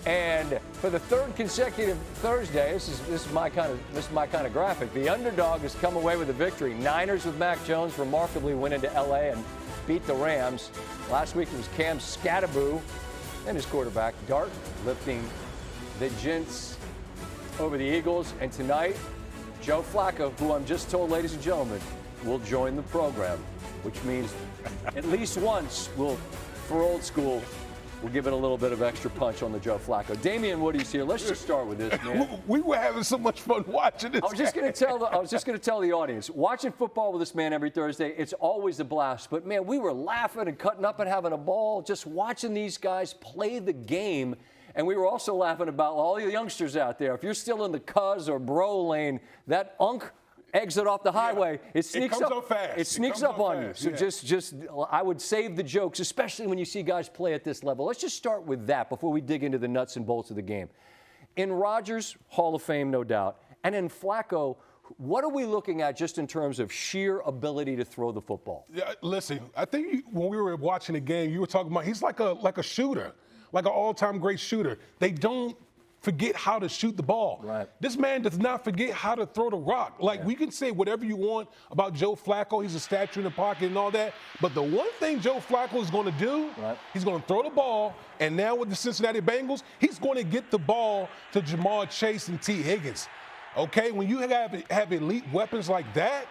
And for the third consecutive Thursday, this is my kind of graphic. The underdog has come away with a victory. Niners with Mac Jones remarkably went into LA and beat the Rams. Last week it was Cam Scattaboo and his quarterback Dart lifting the Gents over the Eagles. And tonight, Joe Flacco, who I'm just told, ladies and gentlemen, will join the program, which means at least once for old school, we'll give it a little bit of extra punch on the Joe Flacco. Damian Woody's here. Let's just start with this, man. We were having so much fun watching this. I was just going to tell the audience, watching football with this man every Thursday, it's always a blast. But man, we were laughing and cutting up and having a ball just watching these guys play the game. And we were also laughing about all the youngsters out there. If you're still in the cuz or bro lane, that exit off the highway, it sneaks up fast. It sneaks up on you. So just I would save the jokes, especially when you see guys play at this level. Let's just start with that before we dig into the nuts and bolts of the game. In Rodgers, Hall of Fame, no doubt. And in Flacco, what are we looking at just in terms of sheer ability to throw the football? Yeah, listen, I think when we were watching the game, you were talking about he's like a shooter, like an all-time great shooter. They don't forget how to shoot the ball. Right. This man does not forget how to throw the rock. We can say whatever you want about Joe Flacco. He's a statue in the pocket and all that. But the one thing Joe Flacco is going to do, he's going to throw the ball. And now with the Cincinnati Bengals, he's going to get the ball to Jamar Chase and T. Higgins. Okay, when you have elite weapons like that,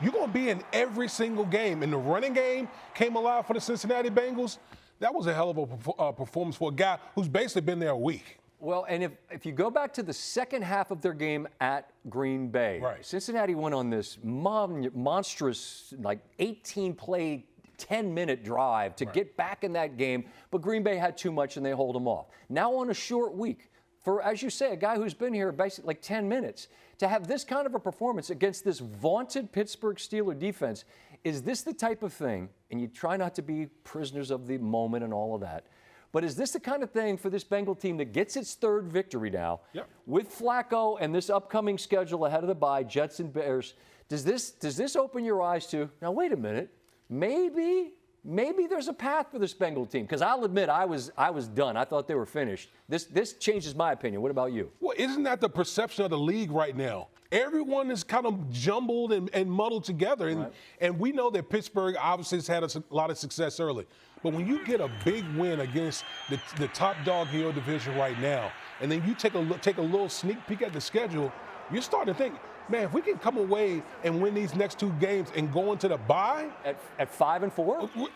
you're going to be in every single game. And the running game came alive for the Cincinnati Bengals. That was a hell of a performance for a guy who's basically been there a week. Well, and if you go back to the second half of their game at Green Bay, Cincinnati went on this monstrous, 18-play, 10-minute drive to get back in that game, but Green Bay had too much and they hold them off. Now on a short week, for, as you say, a guy who's been here basically 10 minutes, to have this kind of a performance against this vaunted Pittsburgh Steelers defense, is this the type of thing, and you try not to be prisoners of the moment and all of that, but is this the kind of thing for this Bengal team that gets its third victory now with Flacco and this upcoming schedule ahead of the bye, Jets and Bears? Does this open your eyes to, now wait a minute, maybe there's a path for this Bengal team? Because I'll admit I was done. I thought they were finished. This changes my opinion. What about you? Well, isn't that the perception of the league right now? Everyone is kind of jumbled and muddled together. And we know that Pittsburgh obviously has had a lot of success early. But when you get a big win against the top dog in your division right now, and then you take a little sneak peek at the schedule, you're starting to think, man, if we can come away and win these next two games and go into the bye at 5-4,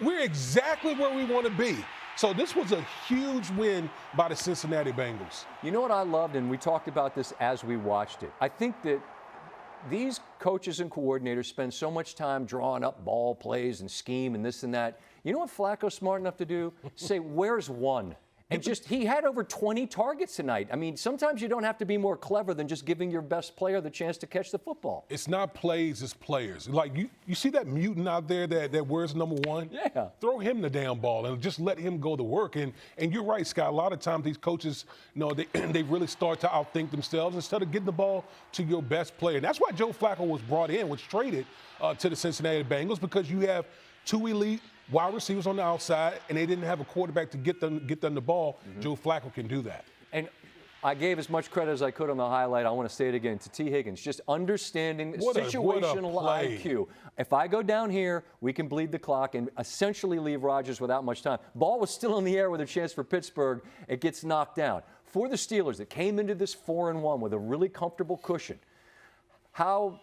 we're exactly where we want to be. So this was a huge win by the Cincinnati Bengals. You know what I loved, and we talked about this as we watched it. I think that these coaches and coordinators spend so much time drawing up ball plays and scheme and this and that. You know what Flacco's smart enough to do? Say, where's one? And he had over 20 targets tonight. I mean, sometimes you don't have to be more clever than just giving your best player the chance to catch the football. It's not plays, it's players. Like, you see that mutant out there that wears number 1? Yeah. Throw him the damn ball and just let him go to work. And you're right, Scott. A lot of times these coaches, they really start to outthink themselves instead of getting the ball to your best player. And that's why Joe Flacco was traded to the Cincinnati Bengals, because you have two elite wide receivers on the outside, and they didn't have a quarterback to get them the ball. Joe Flacco can do that. And I gave as much credit as I could on the highlight. I want to say it again to T. Higgins, just understanding situational IQ. If I go down here, we can bleed the clock and essentially leave Rodgers without much time. Ball was still in the air with a chance for Pittsburgh. It gets knocked down. For the Steelers that came into this 4-1 with a really comfortable cushion, how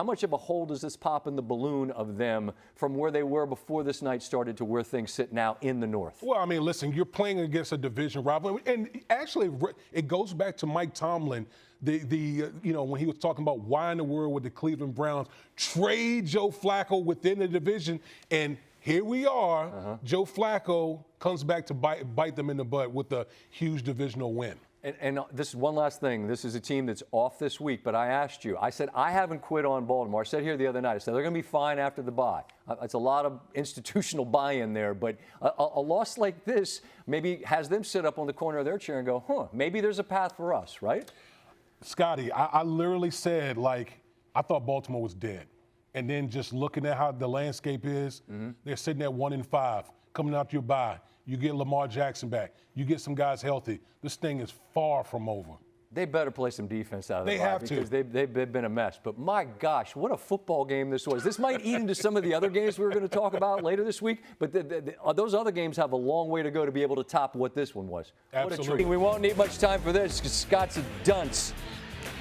much of a hole does this pop in the balloon of them from where they were before this night started to where things sit now in the North? Well, I mean, listen, you're playing against a division rival. And actually, it goes back to Mike Tomlin, when he was talking about why in the world would the Cleveland Browns trade Joe Flacco within the division. And here we are. Joe Flacco comes back to bite them in the butt with a huge divisional win. And this is one last thing. This is a team that's off this week, but I asked you. I said, I haven't quit on Baltimore. I said here the other night, I said, they're going to be fine after the bye. It's a lot of institutional buy-in there, but a loss like this maybe has them sit up on the corner of their chair and go, maybe there's a path for us, right? Scotty, I literally said, I thought Baltimore was dead. And then just looking at how the landscape is, they're sitting at 1-5, coming out your bye. You get Lamar Jackson back. You get some guys healthy. This thing is far from over. They better play some defense out of the They have to. because they've been a mess. But my gosh, what a football game this was. This might eat into some of the other games we were going to talk about later this week, but those other games have a long way to go to be able to top what this one was. Absolutely. What a treat. We won't need much time for this because Scott's a dunce.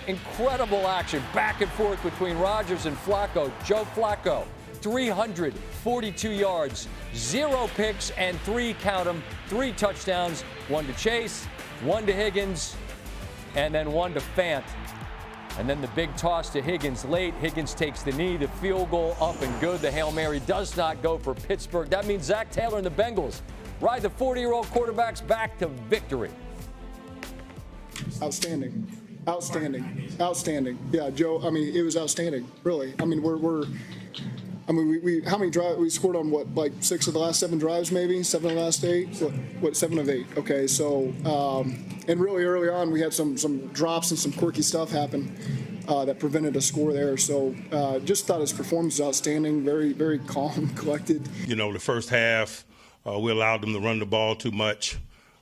Incredible action back and forth between Rodgers and Flacco. Joe Flacco, 342 yards, 0 picks, and 3 touchdowns. 1 to Chase, 1 to Higgins, and then 1 to Fant. And then the big toss to Higgins late. Higgins takes the knee. The field goal up and good. The Hail Mary does not go for Pittsburgh. That means Zac Taylor and the Bengals ride the 40-year-old quarterbacks back to victory. Outstanding. Yeah, Joe, I mean, it was outstanding, really. I mean, we how many drives? We scored on what, like 6 of the last 7 drives, maybe 7 of the last 8. What 7 of 8? Okay, so and really early on we had some drops and some quirky stuff happen that prevented a score there. So just thought his performance was outstanding. Very, very calm, collected. You know, the first half we allowed them to run the ball too much.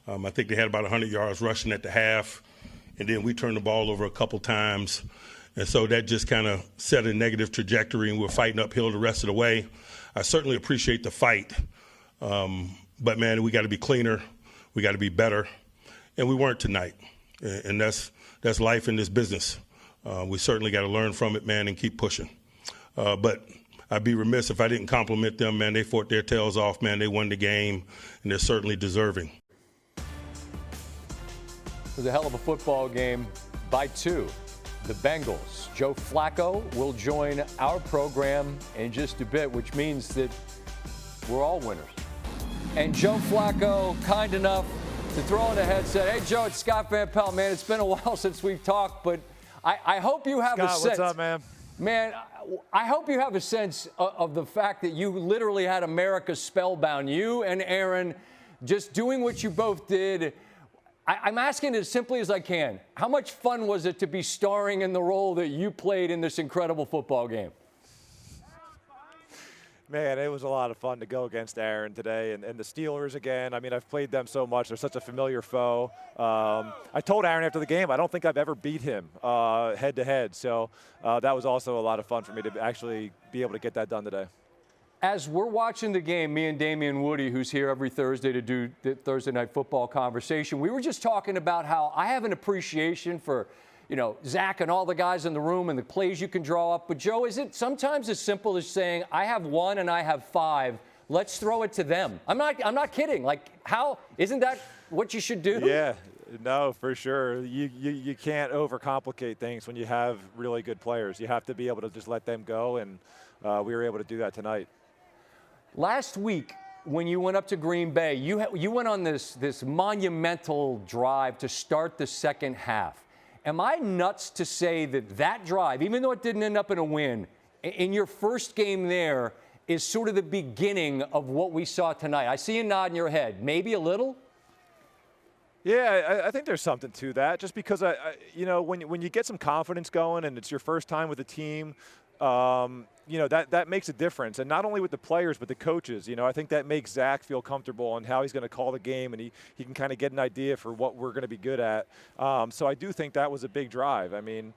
I think they had about 100 yards rushing at the half, and then we turned the ball over a couple times. And so that just kind of set a negative trajectory, and we're fighting uphill the rest of the way. I certainly appreciate the fight. But, man, we got to be cleaner. We got to be better. And we weren't tonight. And that's life in this business. We certainly got to learn from it, man, and keep pushing. But I'd be remiss if I didn't compliment them, man. They fought their tails off, man. They won the game, and they're certainly deserving. It was a hell of a football game by 2. The Bengals. Joe Flacco will join our program in just a bit, which means that we're all winners. And Joe Flacco, kind enough to throw in a headset. Hey, Joe, it's Scott Van Pelt. Man, it's been a while since we've talked, but I hope you have Scott, a sense. what's up, man? Man, I hope you have a sense of the fact that you literally had America spellbound. You and Aaron just doing what you both did. I'm asking it as simply as I can. How much fun was it to be starring in the role that you played in this incredible football game? Man, it was a lot of fun to go against Aaron today and the Steelers again. I mean, I've played them so much. They're such a familiar foe. I told Aaron after the game, I don't think I've ever beat him head-to-head. So that was also a lot of fun for me to actually be able to get that done today. As we're watching the game, me and Damian Woody, who's here every Thursday to do the Thursday Night Football conversation, we were just talking about how I have an appreciation for, you know, Zach and all the guys in the room and the plays you can draw up. But, Joe, is it sometimes as simple as saying, I have 1 and I have 5, let's throw it to them? I'm not kidding. Like, how isn't that what you should do? Yeah. No, for sure. You can't overcomplicate things when you have really good players. You have to be able to just let them go, and we were able to do that tonight. Last week, when you went up to Green Bay, you went on this monumental drive to start the second half. Am I nuts to say that drive, even though it didn't end up in a win, in your first game there is sort of the beginning of what we saw tonight? I see you nodding your head. Maybe a little? Yeah, I think there's something to that. Just because, you know, when you get some confidence going and it's your first time with the team, you know, that makes a difference. And not only with the players, but the coaches. You know, I think that makes Zach feel comfortable on how he's going to call the game, and he can kind of get an idea for what we're going to be good at. So I do think that was a big drive. I mean,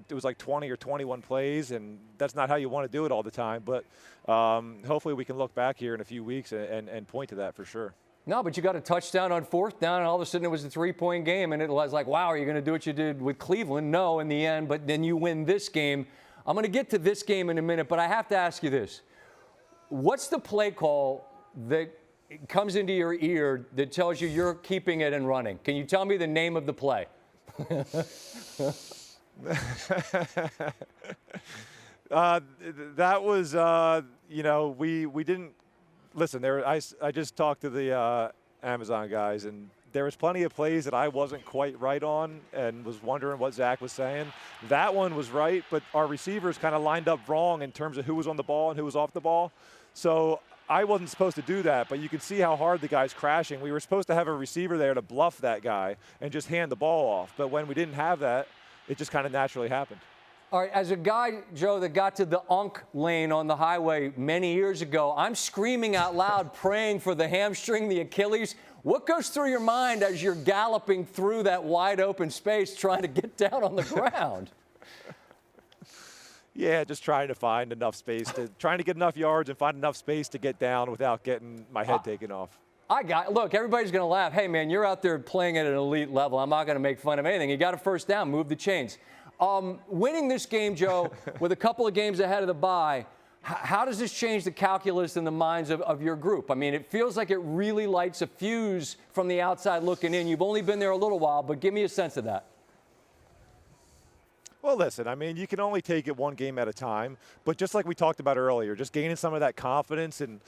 it was like 20 or 21 plays, and that's not how you want to do it all the time. But hopefully we can look back here in a few weeks and point to that for sure. No, but you got a touchdown on 4th down, and all of a sudden it was a 3-point game, and it was like, wow, are you going to do what you did with Cleveland? No, in the end, but then you win this game. I'm going to get to this game in a minute, but I have to ask you this. What's the play call that comes into your ear that tells you you're keeping it and running? Can you tell me the name of the play? That was, you know, we didn't – listen, I just talked to the Amazon guys, and there was plenty of plays that I wasn't quite right on and was wondering what Zach was saying. That one was right, but our receivers kind of lined up wrong in terms of who was on the ball and who was off the ball. So I wasn't supposed to do that, but you can see how hard the guy's crashing. We were supposed to have a receiver there to bluff that guy and just hand the ball off. But when we didn't have that, it just kind of naturally happened. All right, as a guy, Joe, that got to the Unk lane on the highway many years ago, I'm screaming out loud, praying for the hamstring, the Achilles. What goes through your mind as you're galloping through that wide open space trying to get down on the ground? Yeah, just trying to find enough space, trying to get enough yards and find enough space to get down without getting my head taken off. Look, everybody's going to laugh. Hey, man, you're out there playing at an elite level. I'm not going to make fun of anything. You got a first down, move the chains. Winning this game, Joe, with a couple of games ahead of the bye, how does this change the calculus in the minds of your group? I mean, it feels like it really lights a fuse from the outside looking in. You've only been there a little while, but give me a sense of that. Well, listen, I mean, you can only take it one game at a time. But just like we talked about earlier, just gaining some of that confidence and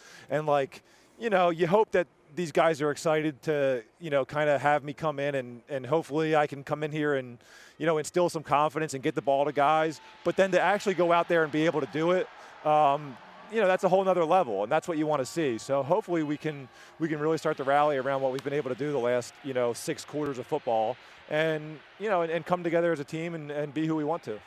like, you know, you hope that these guys are excited to, you know, kind of have me come in and hopefully I can come in here and, you know, instill some confidence and get the ball to guys. But then to actually go out there and be able to do it, you know, that's a whole nother level, and that's what you want to see. So hopefully we can really start to rally around what we've been able to do the last, you know, 6 quarters of football and, you know, and come together as a team and be who we want to.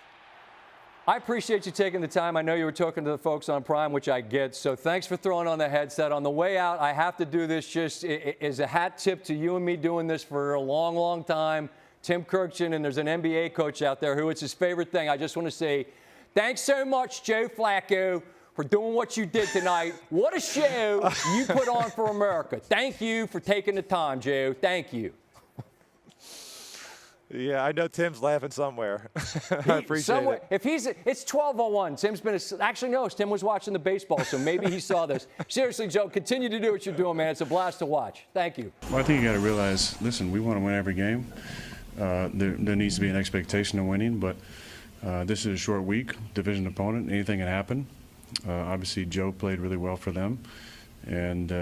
I appreciate you taking the time. I know you were talking to the folks on Prime, which I get. So thanks for throwing on the headset. On the way out, I have to do this just as a hat tip to you and me doing this for a long, long time. Tim Kirkchin, and there's an NBA coach out there who it's his favorite thing. I just want to say thanks so much, Joe Flacco, for doing what you did tonight. What a show you put on for America. Thank you for taking the time, Joe. Thank you. Yeah, I know Tim's laughing somewhere. I appreciate it. It's 12:01. Tim's been actually no. Tim was watching the baseball, so maybe he saw this. Seriously, Joe, continue to do what you're doing, man. It's a blast to watch. Thank you. Well, I think you got to realize, listen, we want to win every game. There needs to be an expectation of winning, but this is a short week, division opponent. Anything can happen. Obviously, Joe played really well for them, and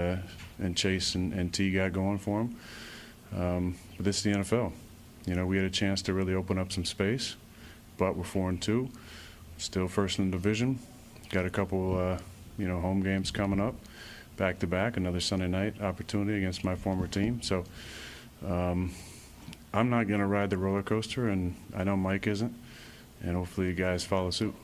Chase and T got going for him. But this is the NFL. You know, we had a chance to really open up some space, but we're 4-2, still first in the division. Got a couple, you know, home games coming up, back-to-back, another Sunday night opportunity against my former team. So I'm not going to ride the roller coaster, and I know Mike isn't, and hopefully you guys follow suit.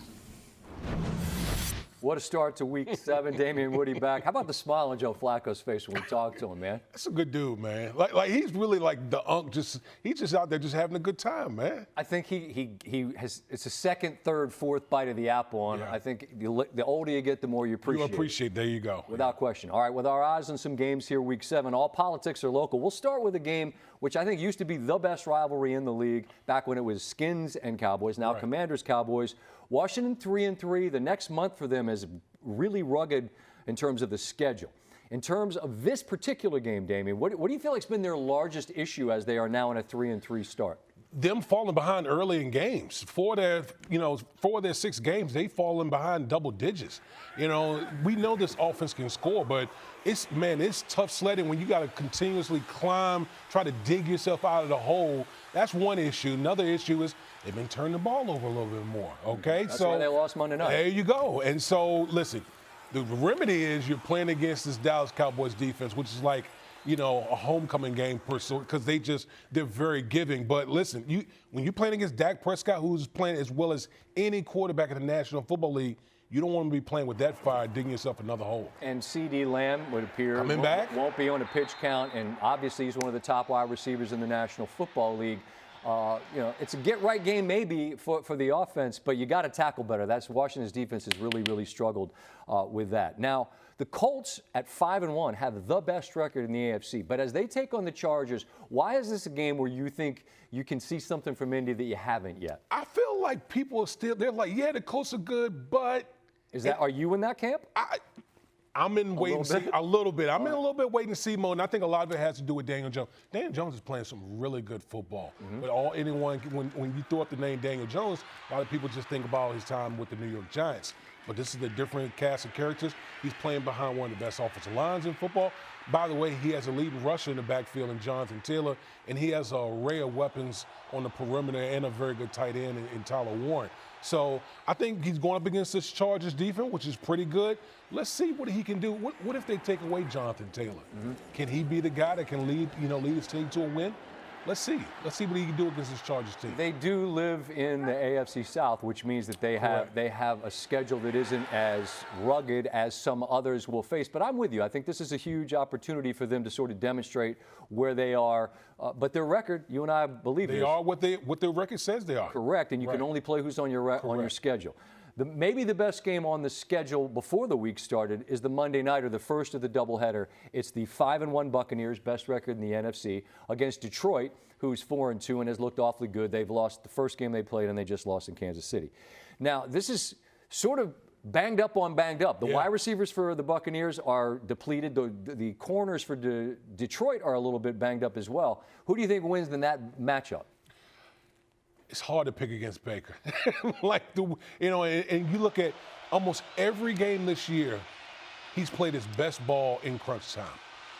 What a start to Week 7. Damian Woody back. How about the smile on Joe Flacco's face when we talked to him, man? That's a good dude, man. Like he's really like the Unk. He's just out there just having a good time, man. I think he has. It's a second, third, fourth bite of the apple, and I think the older you get, the more you appreciate. You appreciate. There you go. Without question. All right, with our eyes on some games here, Week 7. All politics are local. We'll start with a game which I think used to be the best rivalry in the league back when it was Skins and Cowboys. Now Commanders, Cowboys. Washington 3-3. The next month for them is really rugged in terms of the schedule. In terms of this particular game, Damian, what do you feel like has been their largest issue as they are now in a 3-3 start? Them falling behind early in games. 4 of their 6 games, they've fallen behind double digits. You know, we know this offense can score, but it's tough sledding when you got to continuously climb, try to dig yourself out of the hole. That's one issue. Another issue is they've been turning the ball over a little bit more, okay? That's why they lost Monday night. There you go. And so, listen, the remedy is you're playing against this Dallas Cowboys defense, which is like, you know, a homecoming game because they're very giving. But listen, when you're playing against Dak Prescott, who's playing as well as any quarterback in the National Football League, you don't want to be playing with that fire, digging yourself another hole. And C.D. Lamb would appear won't be on a pitch count, and obviously he's one of the top wide receivers in the National Football League. You know, it's a get-right game maybe for the offense, but you got to tackle better. That's Washington's defense has really struggled with that. Now, the Colts at 5-1 have the best record in the AFC, but as they take on the Chargers, why is this a game where you think you can see something from Indy that you haven't yet? I feel like people are they're like, yeah, the Colts are good, but are you in that camp? I'm in wait and see a little bit. I'm in a little bit wait and see mode, and I think a lot of it has to do with Daniel Jones. Daniel Jones is playing some really good football. But when you throw up the name Daniel Jones, a lot of people just think about his time with the New York Giants. But this is a different cast of characters. He's playing behind one of the best offensive lines in football. By the way, he has a leading rusher in the backfield in Jonathan Taylor, and he has an array of weapons on the perimeter and a very good tight end in Tyler Warren. So I think he's going up against this Chargers defense, which is pretty good. Let's see what he can do. What if they take away Jonathan Taylor? Can he be the guy that can lead his team to a win? let's see. Let's see what he can do against this Chargers team. They do live in the AFC South, which means that they have a schedule that isn't as rugged as some others will face. But I'm with you. I think this is a huge opportunity for them to sort of demonstrate where they are. But their record, you and I believe they are what their record says they are. Correct, and you can only play who's on your schedule. Maybe the best game on the schedule before the week started is the Monday nighter, the first of the doubleheader. It's the 5-1 Buccaneers, best record in the NFC, against Detroit, who's 4-2 and has looked awfully good. They've lost the first game they played, and they just lost in Kansas City. Now, this is sort of banged up on banged up. The wide receivers for the Buccaneers are depleted. The corners for Detroit are a little bit banged up as well. Who do you think wins in that matchup? It's hard to pick against Baker. And you look at almost every game this year, he's played his best ball in crunch time.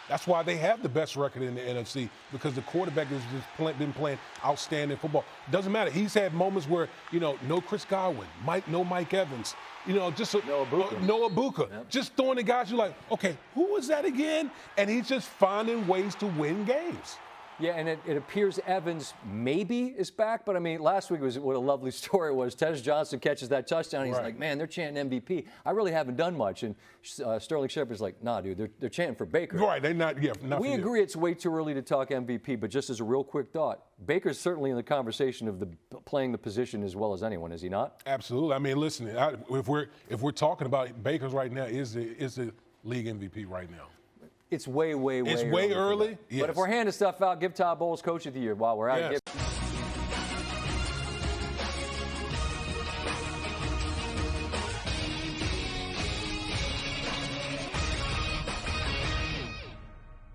That's why they have the best record in the NFC, because the quarterback has just been playing outstanding football. Doesn't matter. He's had moments where, no Chris Godwin, no Mike Evans, just Noah Buka. Yep. Just throwing the guys, you're like, okay, who was that again? And he's just finding ways to win games. Yeah, and it appears Evans maybe is back, but I mean, last week was what a lovely story it was. Tez Johnson catches that touchdown. He's like, man, they're chanting MVP. I really haven't done much. And Sterling Shepard's like, nah, dude, they're chanting for Baker. Right, they're not, not We agree it's way too early to talk MVP, but just as a real quick thought, Baker's certainly in the conversation of playing the position as well as anyone, is he not? Absolutely. I mean, listen, if we're talking about Baker's right now, is the league MVP right now. It's way early. Yes. But if we're handing stuff out, give Todd Bowles Coach of the Year while we're at it.